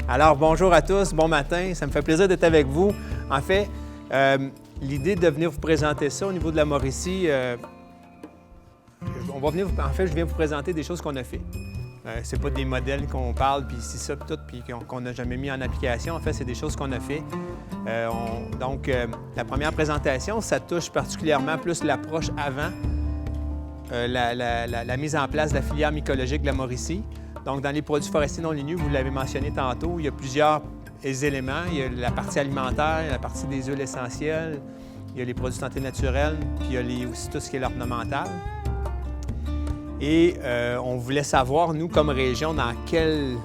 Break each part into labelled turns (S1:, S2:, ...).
S1: Alors, bonjour à tous, bon matin, ça me fait plaisir d'être avec vous. En fait, l'idée de venir vous présenter ça au niveau de la Mauricie, je viens vous présenter des choses qu'on a fait. C'est pas des modèles qu'on parle, puis c'est ça, puis tout, puis qu'on n'a jamais mis en application. En fait, c'est des choses qu'on a fait. La première présentation, ça touche particulièrement plus l'approche avant la mise en place de la filière mycologique de la Mauricie. Donc, dans les produits forestiers non ligneux, vous l'avez mentionné tantôt, il y a plusieurs éléments. Il y a la partie alimentaire, la partie des huiles essentielles, il y a les produits de santé naturelle, puis il y a aussi tout ce qui est l'ornemental. Et on voulait savoir, nous, comme région, dans quelle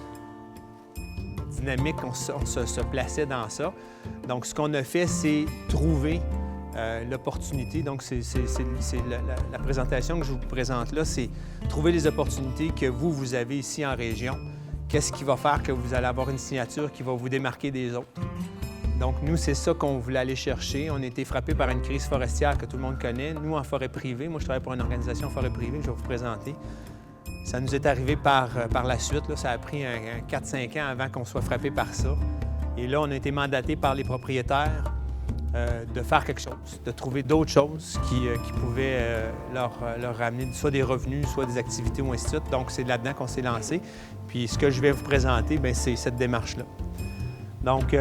S1: dynamique on se plaçait dans ça. Donc, ce qu'on a fait, c'est trouver l'opportunité. Donc, c'est la présentation que je vous présente là, c'est trouver les opportunités que vous avez ici en région. Qu'est-ce qui va faire que vous allez avoir une signature qui va vous démarquer des autres? Donc, nous, c'est ça qu'on voulait aller chercher. On a été frappés par une crise forestière que tout le monde connaît. Nous, en forêt privée, moi, je travaille pour une organisation en forêt privée, je vais vous présenter. Ça nous est arrivé par la suite. Là, ça a pris 4-5 ans avant qu'on soit frappé par ça. Et là, on a été mandaté par les propriétaires de faire quelque chose, de trouver d'autres choses qui pouvaient leur ramener soit des revenus, soit des activités ou ainsi de suite. Donc, c'est là-dedans qu'on s'est lancé. Puis, ce que je vais vous présenter, bien, c'est cette démarche-là. Donc,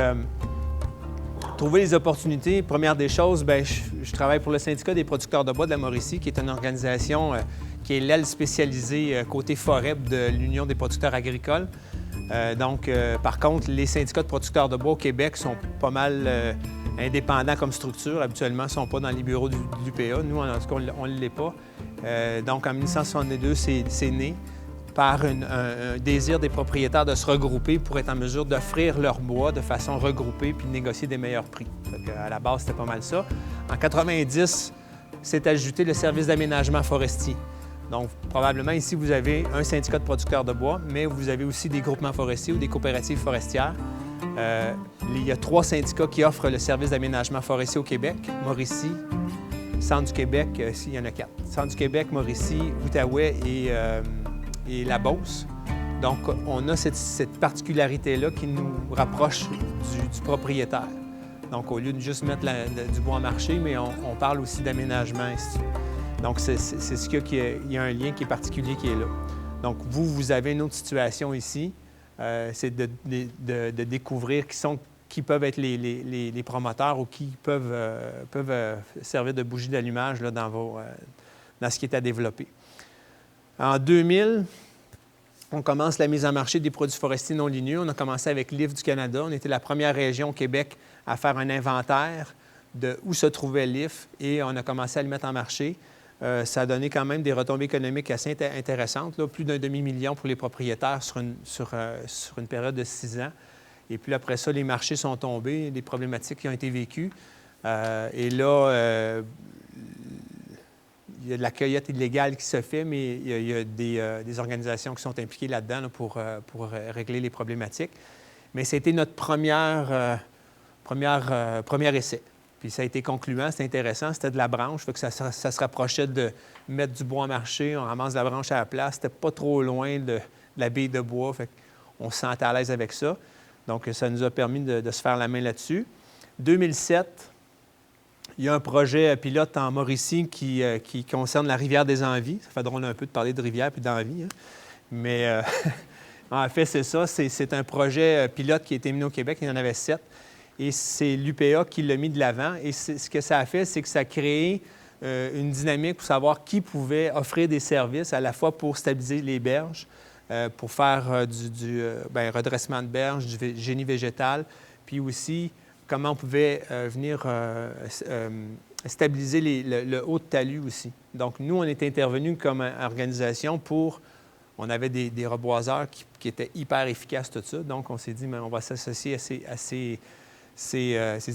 S1: trouver les opportunités. Première des choses, bien, je travaille pour le Syndicat des producteurs de bois de la Mauricie, qui est une organisation qui est l'aile spécialisée côté forêt de l'Union des producteurs agricoles. Par contre, les syndicats de producteurs de bois au Québec sont pas mal indépendants comme structure. Habituellement, ils ne sont pas dans les bureaux de l'UPA. Nous, en tout cas, on ne l'est pas. Donc, en 1962, c'est né par un désir des propriétaires de se regrouper pour être en mesure d'offrir leur bois de façon regroupée puis de négocier des meilleurs prix. À la base, c'était pas mal ça. En 90, s'est ajouté le service d'aménagement forestier. Donc, probablement, ici, vous avez un syndicat de producteurs de bois, mais vous avez aussi des groupements forestiers ou des coopératives forestières. Il y a 3 syndicats qui offrent le service d'aménagement forestier au Québec, Mauricie, Centre du Québec, il y en a 4. Centre du Québec, Mauricie, Outaouais et la Beauce. Donc, on a cette particularité-là qui nous rapproche du propriétaire. Donc, au lieu de juste mettre du bois en marché, mais on parle aussi d'aménagement, ainsi de suite. Donc, c'est ce qu'il y a un lien qui est particulier qui est là. Donc, vous avez une autre situation ici, c'est de découvrir qui peuvent être les promoteurs ou qui peuvent servir de bougie d'allumage là, dans ce qui est à développer. En 2000, on commence la mise en marché des produits forestiers non ligneux. On a commencé avec l'IF du Canada. On était la première région au Québec à faire un inventaire de où se trouvait l'IF et on a commencé à le mettre en marché. Ça a donné quand même des retombées économiques assez intéressantes, là, plus d'1 demi-million pour les propriétaires sur une période de 6 ans. Et puis après ça, les marchés sont tombés, des problématiques qui ont été vécues. Et là, il y a de la cueillette illégale qui se fait, mais il y a des organisations qui sont impliquées là-dedans là, pour régler les problématiques. Mais c'était notre premier essai. Puis ça a été concluant, c'était intéressant, c'était de la branche, fait que ça se rapprochait de mettre du bois en marché, on ramasse la branche à la place, c'était pas trop loin de la bille de bois, fait qu'on se sentait à l'aise avec ça. Donc ça nous a permis de se faire la main là-dessus. 2007, il y a un projet pilote en Mauricie qui concerne la rivière des Envies. Ça fait drôle un peu de parler de rivière puis d'envie, hein? Mais en fait, c'est ça, c'est un projet pilote qui a été mené au Québec, il y en avait 7. Et c'est l'UPA qui l'a mis de l'avant. Et ce que ça a fait, c'est que ça a créé une dynamique pour savoir qui pouvait offrir des services à la fois pour stabiliser les berges, pour faire du redressement de berges, du génie végétal, puis aussi comment on pouvait venir stabiliser le haut de talus aussi. Donc, nous, on était intervenus comme organisation pour... On avait des reboiseurs qui étaient hyper efficaces, tout ça. Donc, on s'est dit, bien, on va s'associer à ces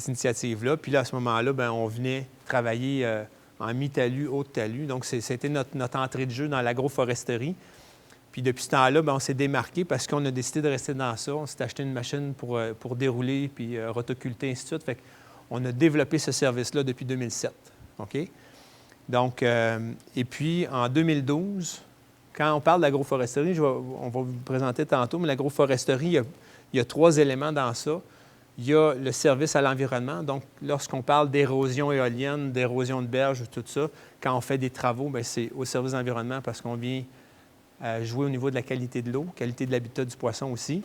S1: initiatives-là. Puis là, à ce moment-là, bien, on venait travailler en mi-talus, haut de talus. Donc, c'était notre entrée de jeu dans l'agroforesterie. Puis depuis ce temps-là, bien, on s'est démarqué parce qu'on a décidé de rester dans ça. On s'est acheté une machine pour dérouler puis rotoculter, ainsi de suite. Fait qu'on a développé ce service-là depuis 2007. OK? Donc, et puis, en 2012, quand on parle d'agroforesterie, on va vous le présenter tantôt, mais l'agroforesterie, il il y a 3 éléments dans ça. Il y a le service à l'environnement. Donc, lorsqu'on parle d'érosion éolienne, d'érosion de berge, tout ça, quand on fait des travaux, c'est au service de l'environnement parce qu'on vient jouer au niveau de la qualité de l'eau, qualité de l'habitat du poisson aussi.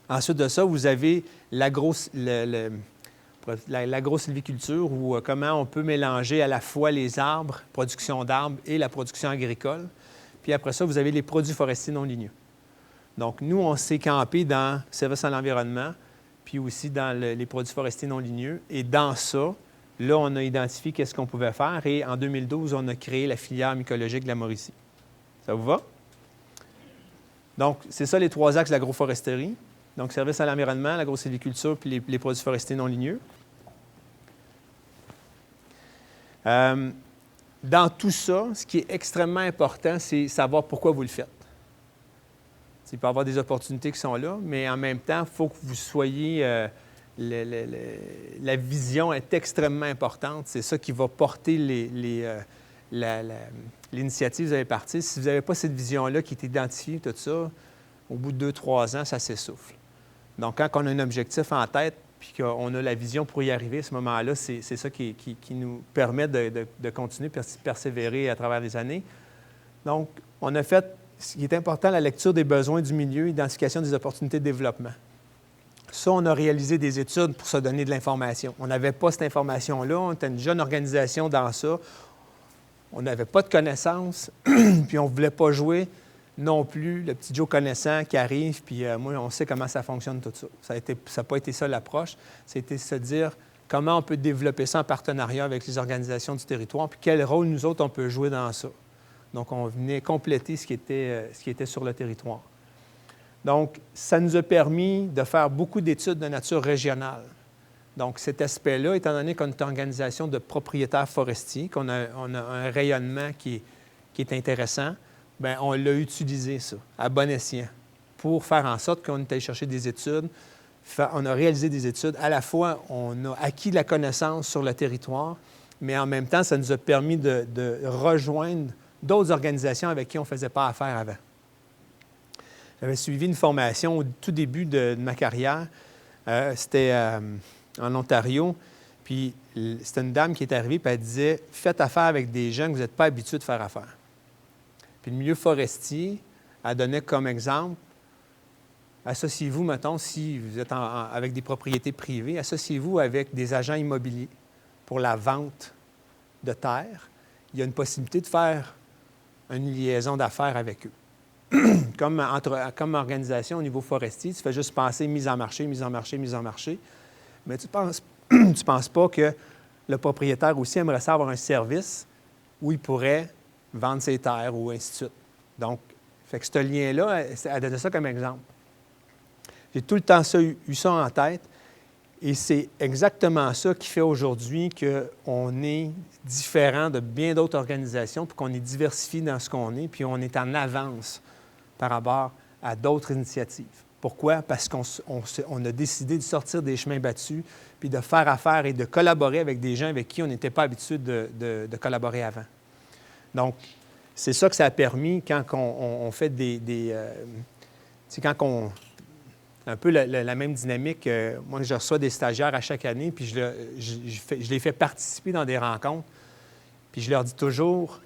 S1: Ensuite de ça, vous avez l'agro-sylviculture où comment on peut mélanger à la fois les arbres, production d'arbres et la production agricole. Puis après ça, vous avez les produits forestiers non ligneux. Donc, nous, on s'est campé dans le service à l'environnement, puis aussi dans les produits forestiers non ligneux. Et dans ça, là, on a identifié qu'est-ce qu'on pouvait faire. Et en 2012, on a créé la filière mycologique de la Mauricie. Ça vous va? Donc, c'est ça les 3 axes de l'agroforesterie. Donc, service à l'environnement, l'agro-sylviculture, puis les produits forestiers non ligneux. Dans tout ça, ce qui est extrêmement important, c'est savoir pourquoi vous le faites. Il peut y avoir des opportunités qui sont là, mais en même temps, il faut que vous soyez... la vision est extrêmement importante. C'est ça qui va porter l'initiative que vous avez partie. Si vous n'avez pas cette vision-là qui est identifiée, tout ça, au bout de 2-3 ans, ça s'essouffle. Donc, quand on a un objectif en tête puis qu'on a la vision pour y arriver, à ce moment-là, c'est ça qui nous permet de continuer, persévérer à travers les années. Donc, on a fait ce qui est important, la lecture des besoins du milieu, identification des opportunités de développement. Ça, on a réalisé des études pour se donner de l'information. On n'avait pas cette information-là, on était une jeune organisation dans ça. On n'avait pas de connaissances, puis on ne voulait pas jouer non plus le petit Joe connaissant qui arrive, puis moi, on sait comment ça fonctionne tout ça. Ça n'a pas été ça l'approche. C'était se dire comment on peut développer ça en partenariat avec les organisations du territoire, puis quel rôle nous autres, on peut jouer dans ça. Donc, on venait compléter ce qui était sur le territoire. Donc, ça nous a permis de faire beaucoup d'études de nature régionale. Donc, cet aspect-là, étant donné qu'on est une organisation de propriétaires forestiers, qu'on a un rayonnement qui est intéressant, bien, on l'a utilisé, ça, à bon escient, pour faire en sorte qu'on est allé chercher des études. On a réalisé des études. À la fois, on a acquis de la connaissance sur le territoire, mais en même temps, ça nous a permis de rejoindre d'autres organisations avec qui on ne faisait pas affaire avant. J'avais suivi une formation au tout début de ma carrière. C'était en Ontario. Puis c'était une dame qui est arrivée et elle disait « Faites affaire avec des gens que vous n'êtes pas habitués de faire affaire. » Puis le milieu forestier, elle donnait comme exemple « Associez-vous, mettons, si vous êtes avec des propriétés privées, associez-vous avec des agents immobiliers pour la vente de terre. Il y a une possibilité de faire une liaison d'affaires avec eux. » Comme organisation au niveau forestier, tu fais juste penser mise en marché, mise en marché, mise en marché. Mais tu ne penses pas que le propriétaire aussi aimerait ça avoir un service où il pourrait vendre ses terres ou ainsi de suite. Donc, fait que ce lien-là, elle donnait ça comme exemple. J'ai tout le temps eu ça en tête et c'est exactement ça qui fait aujourd'hui qu'on est différent de bien d'autres organisations puis qu'on est diversifié dans ce qu'on est puis on est en avance par rapport à d'autres initiatives. Pourquoi? Parce qu'on a décidé de sortir des chemins battus puis de faire affaire et de collaborer avec des gens avec qui on n'était pas habitué de collaborer avant. Donc, c'est ça que ça a permis quand on fait quand on... Un peu la même dynamique. Moi, je reçois des stagiaires à chaque année, puis je les fais participer dans des rencontres. Puis je leur dis toujours,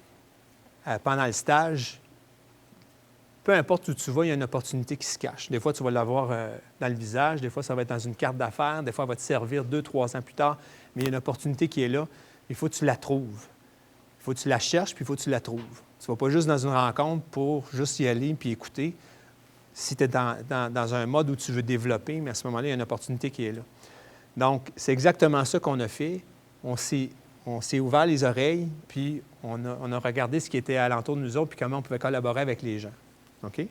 S1: pendant le stage, peu importe où tu vas, il y a une opportunité qui se cache. Des fois, tu vas l'avoir dans le visage, des fois, ça va être dans une carte d'affaires, des fois, elle va te servir 2-3 ans plus tard, mais il y a une opportunité qui est là. Il faut que tu la trouves. Il faut que tu la cherches, puis il faut que tu la trouves. Tu ne vas pas juste dans une rencontre pour juste y aller puis écouter. Si tu es dans un mode où tu veux développer, mais à ce moment-là, il y a une opportunité qui est là. Donc, c'est exactement ça qu'on a fait. On s'est ouvert les oreilles, puis on a regardé ce qui était alentour de nous autres, puis comment on pouvait collaborer avec les gens. OK?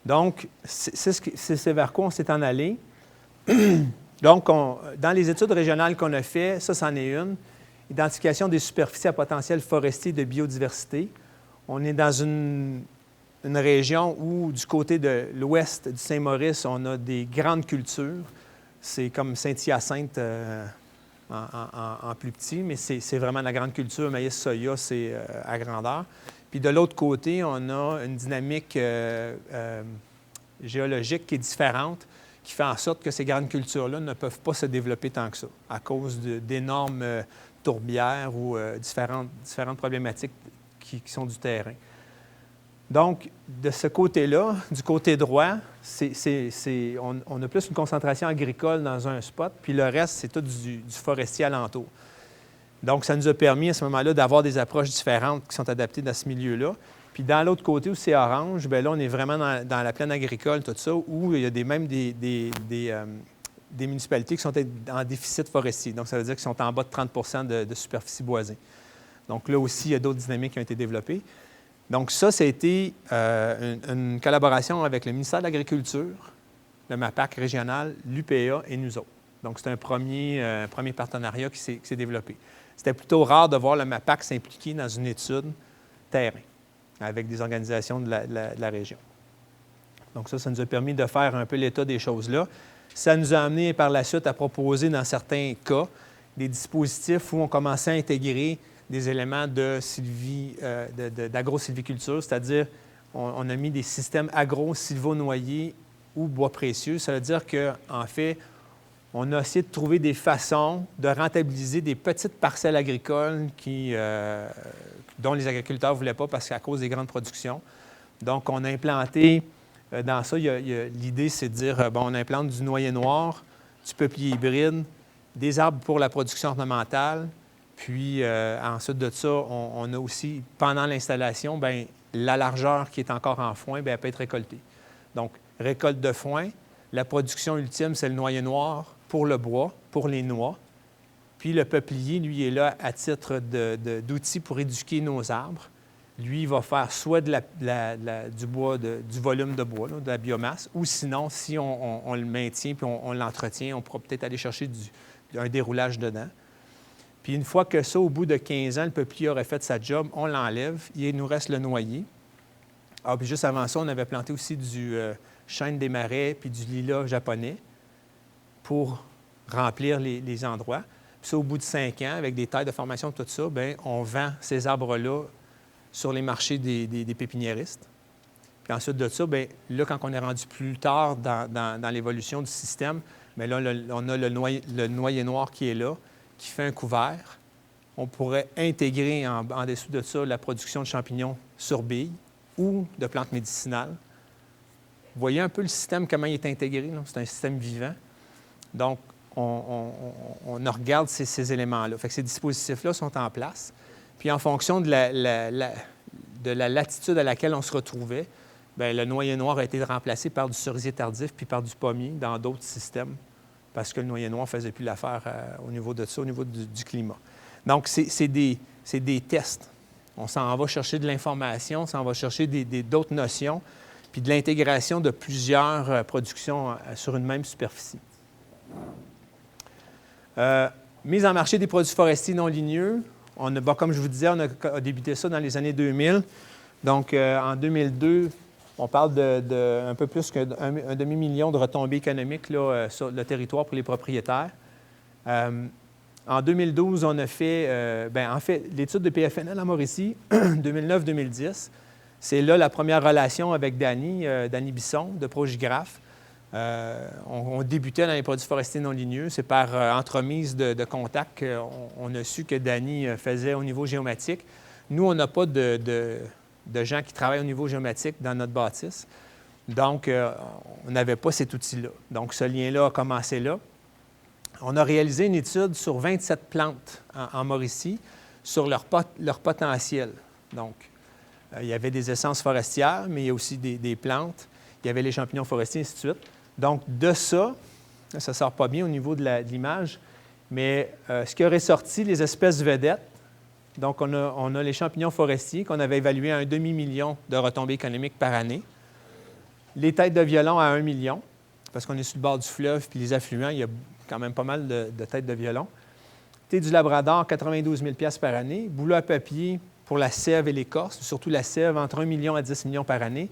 S1: Donc, c'est vers quoi on s'est en allé. Donc, dans les études régionales qu'on a faites, ça, c'en est une. Identification des superficies à potentiel forestier de biodiversité. On est dans une région où, du côté de l'ouest du Saint-Maurice, on a des grandes cultures. C'est comme Saint-Hyacinthe en plus petit, mais c'est vraiment la grande culture. Maïs, soya, c'est à grandeur. Puis de l'autre côté, on a une dynamique géologique qui est différente, qui fait en sorte que ces grandes cultures-là ne peuvent pas se développer tant que ça, à cause d'énormes tourbières ou différentes problématiques qui sont du terrain. Donc, de ce côté-là, du côté droit, on a plus une concentration agricole dans un spot, puis le reste, c'est tout du forestier alentour. Donc, ça nous a permis à ce moment-là d'avoir des approches différentes qui sont adaptées dans ce milieu-là. Puis dans l'autre côté où c'est orange, bien là, on est vraiment dans la plaine agricole, tout ça, où il y a même des municipalités qui sont en déficit forestier. Donc, ça veut dire qu'ils sont en bas de 30 de superficie boisée. Donc là aussi, il y a d'autres dynamiques qui ont été développées. Donc ça a été une collaboration avec le ministère de l'Agriculture, le MAPAC régional, l'UPA et nous autres. Donc c'est un premier partenariat qui s'est développé. C'était plutôt rare de voir le MAPAC s'impliquer dans une étude terrain avec des organisations de la région. Donc ça nous a permis de faire un peu l'état des choses là. Ça nous a amené par la suite à proposer dans certains cas des dispositifs où on commençait à intégrer des éléments d'agro-sylviculture, c'est-à-dire on a mis des systèmes agro-sylvo-noyers ou bois précieux. Ça veut dire qu'en fait, on a essayé de trouver des façons de rentabiliser des petites parcelles agricoles dont les agriculteurs ne voulaient pas parce qu'à cause des grandes productions. Donc, on a implanté dans ça, l'idée, c'est de dire, on implante du noyer noir, du peuplier hybride, des arbres pour la production ornementale. Puis, ensuite de ça, on a aussi, pendant l'installation, la largeur qui est encore en foin, elle peut être récoltée. Donc, récolte de foin, la production ultime, c'est le noyer noir pour le bois, pour les noix. Puis, le peuplier, lui, est là à titre d'outil pour éduquer nos arbres. Lui, il va faire soit du bois, du volume de bois, là, de la biomasse, ou sinon, si on le maintient puis on l'entretient, on pourra peut-être aller chercher un déroulage dedans. Puis une fois que ça, au bout de 15 ans, le peuplier aurait fait sa job, on l'enlève, il nous reste le noyer. Ah, puis juste avant ça, on avait planté aussi du chêne des marais puis du lilas japonais pour remplir les endroits. Puis ça, au bout de 5 ans, avec des tailles de formation, tout ça, bien, on vend ces arbres-là sur les marchés des pépiniéristes. Puis ensuite de ça, bien, là, quand on est rendu plus tard dans l'évolution du système, bien là, on a le noyer noir qui est là, qui fait un couvert. On pourrait intégrer en dessous de ça la production de champignons sur billes ou de plantes médicinales. Vous voyez un peu le système, comment il est intégré. C'est un système vivant. Donc, on regarde ces éléments-là. Fait que ces dispositifs-là sont en place. Puis, en fonction de la latitude à laquelle on se retrouvait, bien, le noyer noir a été remplacé par du cerisier tardif puis par du pommier dans d'autres systèmes, parce que le noyer noir ne faisait plus l'affaire au niveau de ça, au niveau du climat. Donc, c'est des tests. On s'en va chercher de l'information, on s'en va chercher d'autres notions, puis de l'intégration de plusieurs productions sur une même superficie. Mise en marché des produits forestiers non ligneux. Comme je vous disais, on a débuté ça dans les années 2000. Donc, en 2002, on parle d'un peu plus qu'un demi-million de retombées économiques là, sur le territoire pour les propriétaires. En 2012, on a fait, en fait, l'étude de PFNL à Mauricie, 2009-2010. C'est là la première relation avec Danny Bisson de Progigraphe. On débutait dans les produits forestiers non ligneux. C'est par entremise de contacts qu'on a su que Danny faisait au niveau géomatique. Nous, on n'a pas de gens qui travaillent au niveau géomatique dans notre bâtisse. Donc, on n'avait pas cet outil-là. Donc, ce lien-là a commencé là. On a réalisé une étude sur 27 plantes en Mauricie sur leur potentiel. Donc, il y avait des essences forestières, mais il y a aussi des plantes. Il y avait les champignons forestiers, et ainsi de suite. Donc, de ça ne sort pas bien au niveau de l'image, mais ce qui aurait sorti, les espèces vedettes, donc on a les champignons forestiers qu'on avait évalués à 1 demi-million de retombées économiques par année. Les têtes de violon à 1 million, parce qu'on est sur le bord du fleuve, puis les affluents, il y a quand même pas mal de têtes de violon. Thé du Labrador, 92 000 $ par année. Bouleau à papier pour la sève et l'écorce, surtout la sève, entre 1 million à 10 millions par année.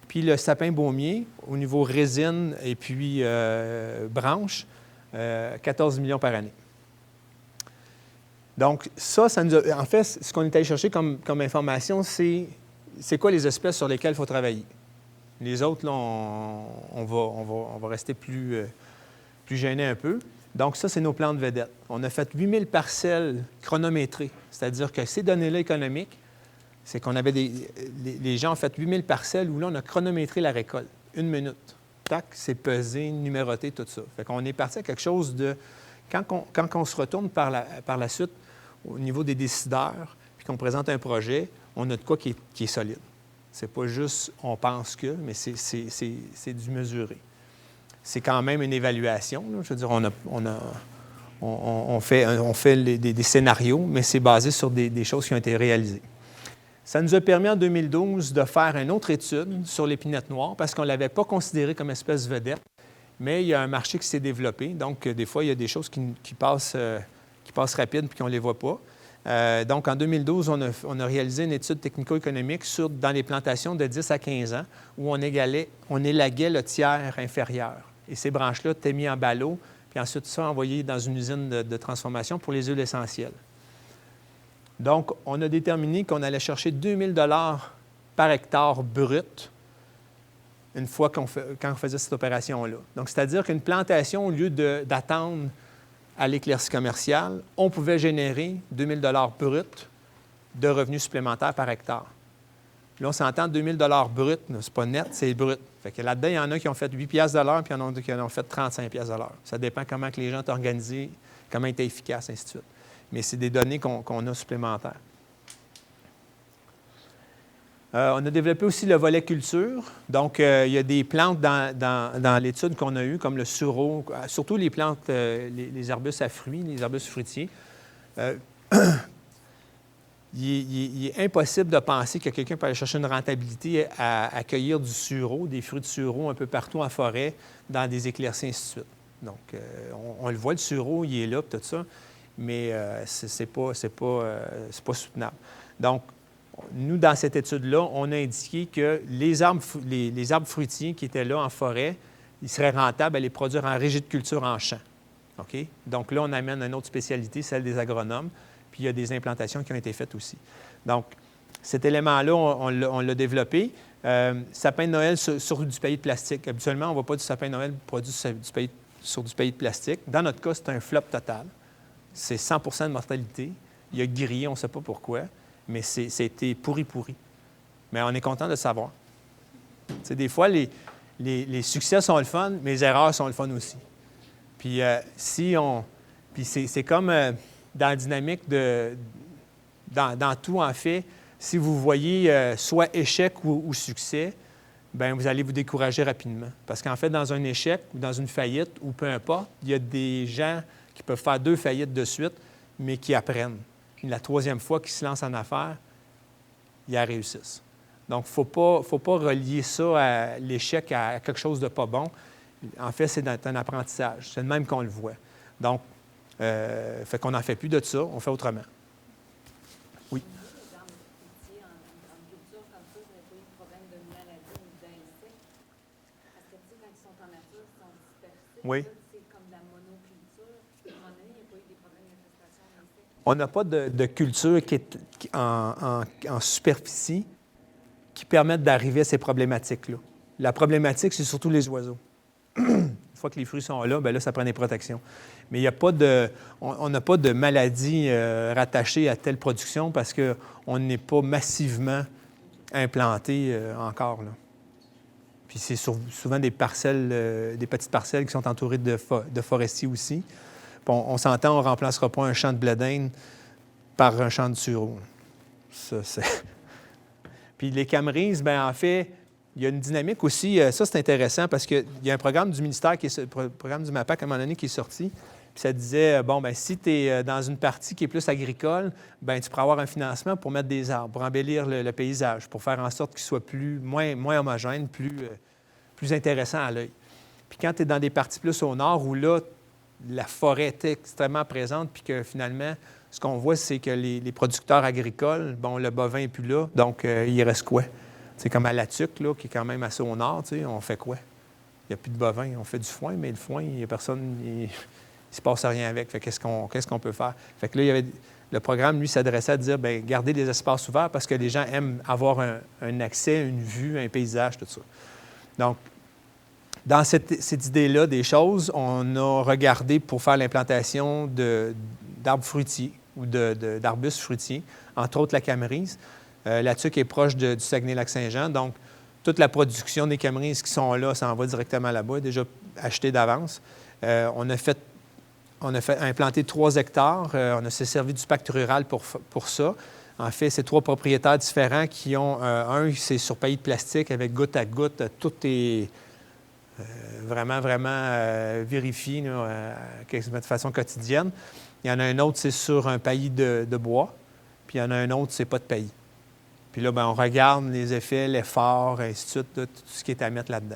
S1: Puis le sapin baumier, au niveau résine et puis branche, 14 millions par année. Donc, ça nous a, en fait, ce qu'on est allé chercher comme information, c'est quoi les espèces sur lesquelles il faut travailler. Les autres, là, on va rester plus gênés un peu. Donc, ça, c'est nos plans de vedette. On a fait 8000 parcelles chronométrées, c'est-à-dire que ces données-là économiques, c'est qu'on avait les gens ont fait 8000 parcelles où là, on a chronométré la récolte. 1 minute. Tac, c'est pesé, numéroté, tout ça. Fait qu'on est parti à quelque chose de... Quand on se retourne par la suite au niveau des décideurs, puis qu'on présente un projet, on a de quoi qui est solide. C'est pas juste on pense que, mais c'est du mesuré. C'est quand même une évaluation, là. Je veux dire, on fait des scénarios, mais c'est basé sur des choses qui ont été réalisées. Ça nous a permis en 2012 de faire une autre étude sur l'épinette noire parce qu'on ne l'avait pas considérée comme espèce vedette, mais il y a un marché qui s'est développé. Donc, des fois, il y a des choses qui passent rapide puis qu'on ne les voit pas. Donc, en 2012, on a réalisé une étude technico-économique dans les plantations de 10 à 15 ans où on élaguait le tiers inférieur. Et ces branches-là étaient mises en ballot, puis ensuite ça envoyé dans une usine de transformation pour les huiles essentielles. Donc, on a déterminé qu'on allait chercher 2 000 $ par hectare brut une fois quand on faisait cette opération-là. Donc, c'est-à-dire qu'une plantation, au lieu d'attendre à l'éclaircie commerciale, on pouvait générer 2 000 $ brut de revenus supplémentaires par hectare. Là, on s'entend 2 000 $ brut, c'est pas net, c'est brut. Fait que là-dedans, il y en a qui ont fait 8 piastres de l'heure, puis il y en a qui en ont fait 35 piastres de l'heure. Ça dépend comment que les gens sont organisés, comment ils étaient efficaces, ainsi de suite. Mais c'est des données qu'on a supplémentaires. On a développé aussi le volet culture. Donc, il y a des plantes dans l'étude qu'on a eue, comme le sureau, surtout les plantes, les arbustes à fruits, les arbustes fruitiers. Il est impossible de penser que quelqu'un peut aller chercher une rentabilité à cueillir du sureau, des fruits de sureau un peu partout en forêt, dans des éclaircies, ainsi de suite. Donc, on le voit, le sureau, il est là, tout ça, mais c'est pas soutenable. Donc, nous, dans cette étude-là, on a indiqué que les arbres fruitiers qui étaient là en forêt, ils seraient rentables à les produire en régie de culture en champ. OK? Donc là, on amène une autre spécialité, celle des agronomes, puis il y a des implantations qui ont été faites aussi. Donc, cet élément-là, on l'a développé. Sapin de Noël sur du papier de plastique. Habituellement, on ne voit pas du sapin de Noël produit sur du papier de plastique. Dans notre cas, c'est un flop total. C'est 100 % de mortalité. Il a grillé, on ne sait pas pourquoi. Mais c'était pourri. Mais on est content de le savoir. T'sais, des fois, les succès sont le fun, mais les erreurs sont le fun aussi. Puis c'est comme dans la dynamique dans tout, en fait, si vous voyez soit échec ou succès, bien, vous allez vous décourager rapidement. Parce qu'en fait, dans un échec ou dans une faillite, ou peu importe, il y a des gens qui peuvent faire 2 faillites de suite, mais qui apprennent. La 3e fois qu'ils se lancent en affaires, ils la réussissent. Donc, il ne faut pas relier ça à l'échec à quelque chose de pas bon. En fait, c'est un apprentissage. C'est le même qu'on le voit. Donc, fait qu'on n'en fait plus de ça, on fait autrement. Oui.
S2: En culture comme ça, vous n'avez pas eu de problème de maladie ou d'insectes? Parce que, tu sais, quand ils sont en nature, ils sont dispersés.
S1: Oui.
S2: C'est comme de la monoculture. À un moment donné, il n'y a pas eu des problèmes d'infestation d'insectes?
S1: On n'a pas de culture qui est en superficie qui permettent d'arriver à ces problématiques-là. La problématique, c'est surtout les oiseaux. Une fois que les fruits sont là, bien là, ça prend des protections. Mais il y a pas on n'a pas de maladie rattachée à telle production parce qu'on n'est pas massivement implanté encore, là. Puis c'est souvent des parcelles, des petites parcelles qui sont entourées de forestiers aussi. Puis on s'entend, on ne remplacera pas un champ de blé d'Inde par un champ de sureau. Ça, c'est... Puis les camerises, bien en fait, il y a une dynamique aussi. Ça, c'est intéressant parce qu'il y a un programme du ministère, le programme du MAPAC, à un moment donné, qui est sorti. Puis ça disait, bon, bien, si tu es dans une partie qui est plus agricole, bien, tu pourras avoir un financement pour mettre des arbres, pour embellir le paysage, pour faire en sorte qu'il soit moins homogène, plus intéressant à l'œil. Puis quand tu es dans des parties plus au nord, où là, la forêt est extrêmement présente, puis que finalement, ce qu'on voit, c'est que les producteurs agricoles, bon, le bovin n'est plus là, donc il reste quoi? C'est comme à La Tuque, là, qui est quand même assez au nord, tu sais, on fait quoi? Il n'y a plus de bovin. On fait du foin, mais le foin, il n'y a personne, il ne se passe rien avec. Fait qu'est-ce qu'on peut faire? Fait que là, le programme, lui, s'adressait à dire, bien, gardez des espaces ouverts parce que les gens aiment avoir un accès, une vue, un paysage, tout ça. Donc, dans cette idée-là des choses, on a regardé pour faire l'implantation d'arbres fruitiers ou d'arbustes fruitiers, entre autres la camerise. La tuque est proche du Saguenay-Lac-Saint-Jean, donc toute la production des camerises qui sont là, ça en va directement là-bas, déjà acheté d'avance. On a fait implanter 3 hectares. On s'est servi du pacte rural pour ça. En fait, c'est 3 propriétaires différents qui ont... un, c'est sur paillis de plastique avec goutte à goutte. Tout est vraiment vérifié là, de façon quotidienne. Il y en a un autre, c'est sur un paillis de bois. Puis il y en a un autre, c'est pas de paillis. Puis là, bien, on regarde les effets, l'effort, ainsi de suite, tout ce qui est à mettre là-dedans.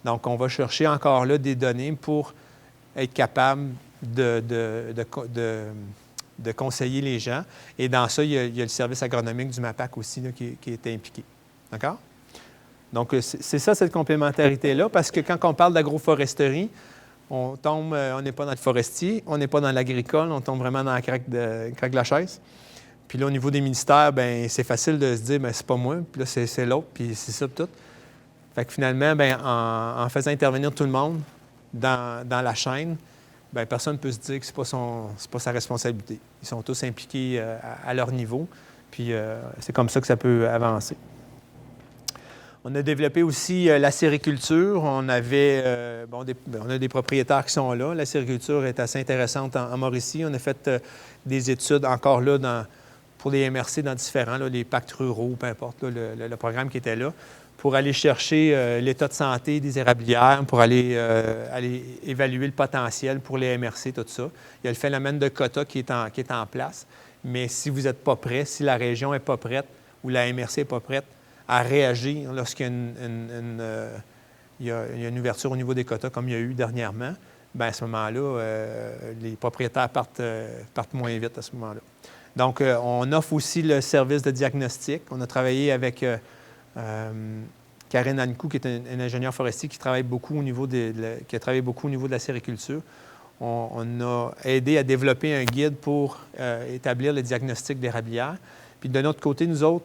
S1: Donc, on va chercher encore là des données pour être capable de conseiller les gens. Et dans ça, il y a le service agronomique du MAPAC aussi là, qui est impliqué. D'accord? Donc, c'est ça, cette complémentarité-là, parce que quand on parle d'agroforesterie, on n'est pas dans le forestier, on n'est pas dans l'agricole, on tombe vraiment dans la craque de la chaise. Puis là, au niveau des ministères, bien, c'est facile de se dire, bien, c'est pas moi, puis là, c'est l'autre, puis c'est ça, tout. Fait que finalement, bien, en faisant intervenir tout le monde dans la chaîne, bien, personne ne peut se dire que c'est pas sa responsabilité. Ils sont tous impliqués à leur niveau, puis c'est comme ça que ça peut avancer. On a développé aussi la sériculture. On a des propriétaires qui sont là. La sériculture est assez intéressante en Mauricie. On a fait des études encore là pour les MRC dans différents, là, les pactes ruraux, peu importe, là, le programme qui était là, pour aller chercher l'état de santé des érablières, pour aller évaluer le potentiel pour les MRC, tout ça. Il y a le phénomène de quota qui est en place. Mais si vous n'êtes pas prêt, si la région n'est pas prête ou la MRC n'est pas prête à réagir lorsqu'il y a une ouverture au niveau des quotas, comme il y a eu dernièrement, bien, à ce moment-là, les propriétaires partent moins vite à ce moment-là. Donc, on offre aussi le service de diagnostic. On a travaillé avec Karine Ankou, qui est un ingénieur forestier qui travaille beaucoup au niveau de la sériculture. On a aidé à développer un guide pour établir le diagnostic d'érablières. Puis de notre côté, nous autres,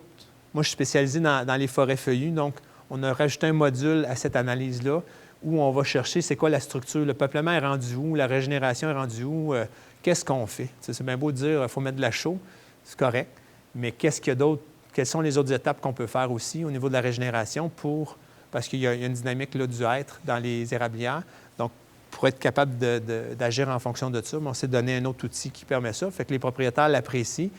S1: moi, je suis spécialisé dans les forêts feuillues, donc on a rajouté un module à cette analyse-là où on va chercher c'est quoi la structure, le peuplement est rendu où, la régénération est rendue où, qu'est-ce qu'on fait? C'est bien beau de dire qu'il faut mettre de la chaux, c'est correct, mais qu'est-ce qu'il y a d'autre? Quelles sont les autres étapes qu'on peut faire aussi au niveau de la régénération parce qu'il y a une dynamique là, du être dans les érablières. Donc, pour être capable d'agir en fonction de ça, on s'est donné un autre outil qui permet ça, fait que les propriétaires l'apprécient,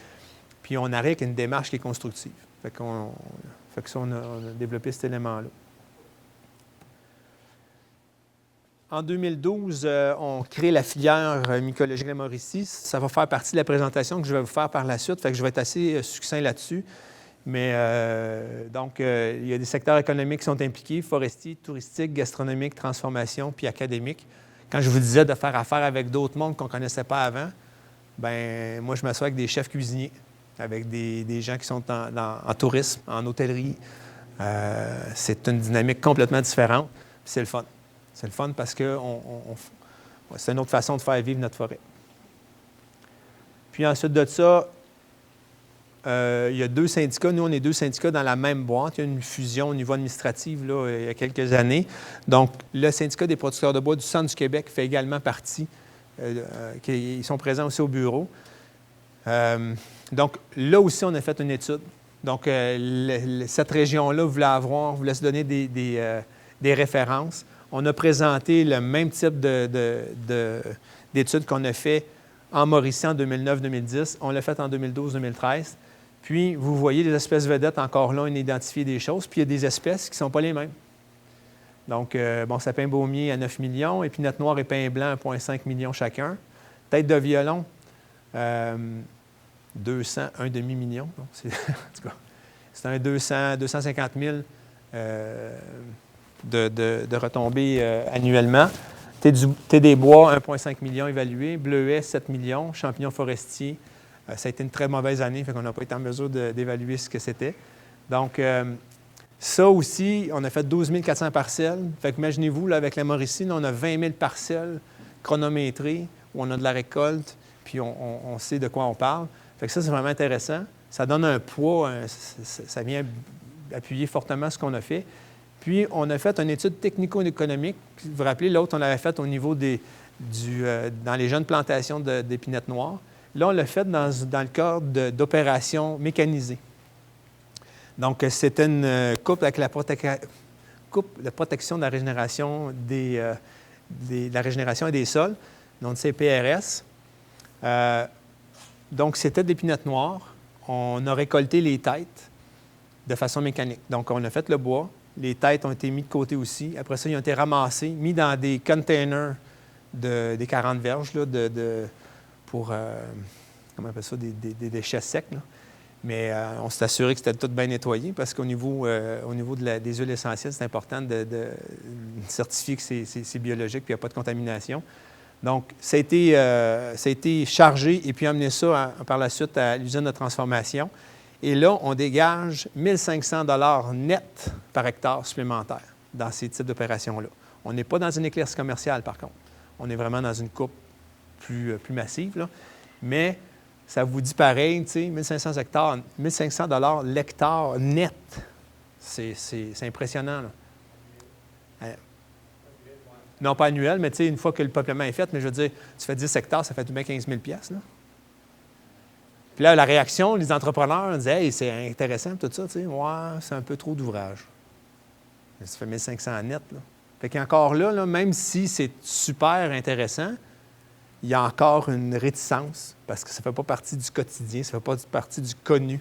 S1: puis on arrive avec une démarche qui est constructive. Fait que ça, on a développé cet élément-là. En 2012, on crée la filière mycologie de la Mauricie. Ça va faire partie de la présentation que je vais vous faire par la suite. Fait que je vais être assez succinct là-dessus. Mais donc, il y a des secteurs économiques qui sont impliqués, forestiers, touristiques, gastronomiques, transformation, puis académiques. Quand je vous disais de faire affaire avec d'autres mondes qu'on ne connaissait pas avant, bien, moi, je m'assois avec des chefs cuisiniers, avec des gens qui sont en tourisme, en hôtellerie. C'est une dynamique complètement différente. C'est le fun. C'est le fun parce que c'est une autre façon de faire vivre notre forêt. Puis ensuite de ça, il y a 2 syndicats. Nous, on est 2 syndicats dans la même boîte. Il y a une fusion au niveau administratif là, il y a quelques années. Donc, le syndicat des producteurs de bois du Centre du Québec fait également partie. Ils sont présents aussi au bureau. Donc, là aussi, on a fait une étude. Donc, cette région-là voulait se donner des références. On a présenté le même type d'études qu'on a fait en Mauricie en 2009-2010. On l'a fait en 2012-2013. Puis, vous voyez les espèces vedettes, encore là, on a identifié des choses. Puis, il y a des espèces qui ne sont pas les mêmes. Donc, sapin baumier à 9 millions, épinette noire et pin blanc à 1,5 million chacun. Tête de violon, 200, un demi-million. En tout cas, c'est un 250 000 de retombées annuellement. Thé des bois, 1,5 million évalué. Bleuet, 7 millions. Champignons forestiers, ça a été une très mauvaise année, fait qu'on n'a pas été en mesure d'évaluer ce que c'était. Donc, ça aussi, on a fait 12 400 parcelles. Fait qu'imaginez-vous, là, avec la Mauricie, là, on a 20 000 parcelles chronométrées, où on a de la récolte, puis on sait de quoi on parle. Fait que ça, c'est vraiment intéressant. Ça donne un poids, ça vient appuyer fortement ce qu'on a fait. Puis, on a fait une étude technico-économique. Vous vous rappelez, l'autre, on l'avait faite au niveau dans les jeunes plantations d'épinettes noires. Là, on l'a fait dans le cadre d'opérations mécanisées. Donc, c'était une coupe avec la protection de la régénération de la régénération et des sols, donc CPRS. Donc, c'était de l'épinette noire. On a récolté les têtes de façon mécanique. Donc, on a fait le bois. Les têtes ont été mises de côté aussi. Après ça, ils ont été ramassés, mis dans des containers des 40 verges là, pour, comment on appelle ça, des déchets secs. Là. Mais on s'est assuré que c'était tout bien nettoyé parce qu'au niveau, des huiles essentielles, c'est important de certifier que c'est biologique et qu'il n'y a pas de contamination. Donc, ça a été chargé et puis amené ça par la suite à l'usine de transformation. Et là, on dégage 1 500 $ net par hectare supplémentaire dans ces types d'opérations-là. On n'est pas dans une éclaircie commerciale, par contre. On est vraiment dans une coupe plus massive, là. Mais ça vous dit pareil, tu sais, 1 500 $ l'hectare net. C'est impressionnant, là. Non, pas annuel, mais tu sais, une fois que le peuplement est fait, mais je veux dire, tu fais 10 hectares, ça fait tout bien 15 000 $, là. Puis là, la réaction, les entrepreneurs disaient « Hey, c'est intéressant, tout ça, tu sais, ouais, c'est un peu trop d'ouvrage. » Ça fait 1 500 net, là. Fait qu'encore là, même si c'est super intéressant, il y a encore une réticence parce que ça ne fait pas partie du quotidien, ça ne fait pas partie du connu.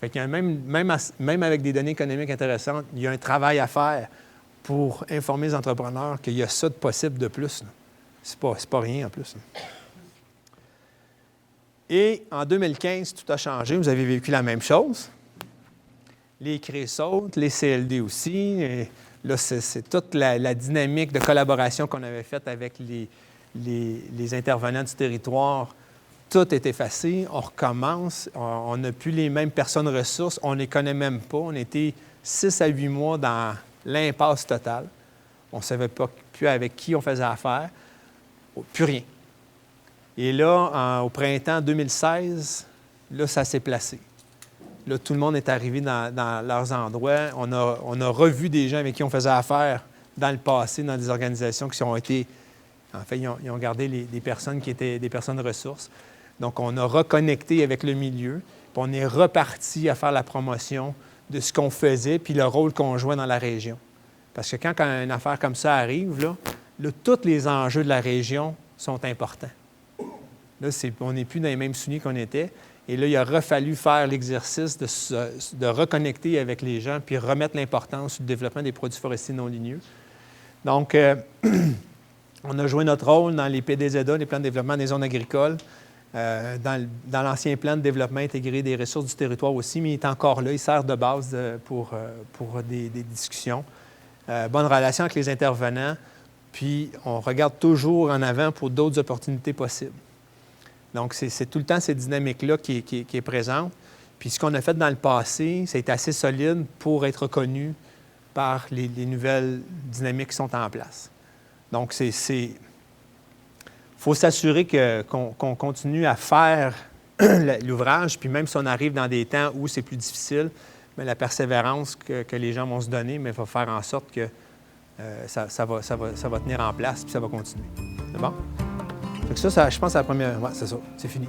S1: Fait qu'il y a même avec des données économiques intéressantes, il y a un travail à faire pour informer les entrepreneurs qu'il y a ça de possible de plus. C'est pas rien en plus. Là. Et en 2015, tout a changé. Vous avez vécu la même chose. Les CRE sautent, les CLD aussi. Et là, c'est toute la dynamique de collaboration qu'on avait faite avec les intervenants du territoire. Tout est effacé. On recommence. On n'a plus les mêmes personnes ressources. On ne les connaît même pas. On était 6 à 8 mois dans l'impasse totale. On ne savait pas plus avec qui on faisait affaire. Plus rien. Et là, au printemps 2016, là, ça s'est placé. Là, tout le monde est arrivé dans leurs endroits. On a revu des gens avec qui on faisait affaire dans le passé, dans des organisations qui ont été... En fait, ils ont gardé des personnes qui étaient des personnes ressources. Donc, on a reconnecté avec le milieu, puis on est reparti à faire la promotion de ce qu'on faisait, puis le rôle qu'on jouait dans la région. Parce que quand une affaire comme ça arrive, là, tous les enjeux de la région sont importants. Là, on n'est plus dans les mêmes souliers qu'on était. Et là, il a fallu faire l'exercice de reconnecter avec les gens puis remettre l'importance du développement des produits forestiers non ligneux. Donc, on a joué notre rôle dans les PDZA, les plans de développement des zones agricoles, dans l'ancien plan de développement intégré des ressources du territoire aussi, mais il est encore là, il sert de base pour des discussions. Bonne relation avec les intervenants, puis on regarde toujours en avant pour d'autres opportunités possibles. Donc, c'est tout le temps cette dynamique-là qui est présente. Puis, ce qu'on a fait dans le passé, ça a été assez solide pour être reconnu par les nouvelles dynamiques qui sont en place. Donc, il faut s'assurer qu'on continue à faire l'ouvrage, puis même si on arrive dans des temps où c'est plus difficile, mais la persévérance que les gens vont se donner, mais il faut faire en sorte que ça va tenir en place, puis ça va continuer. C'est bon? Donc ça, je pense, c'est la première... Ouais, c'est ça. C'est fini.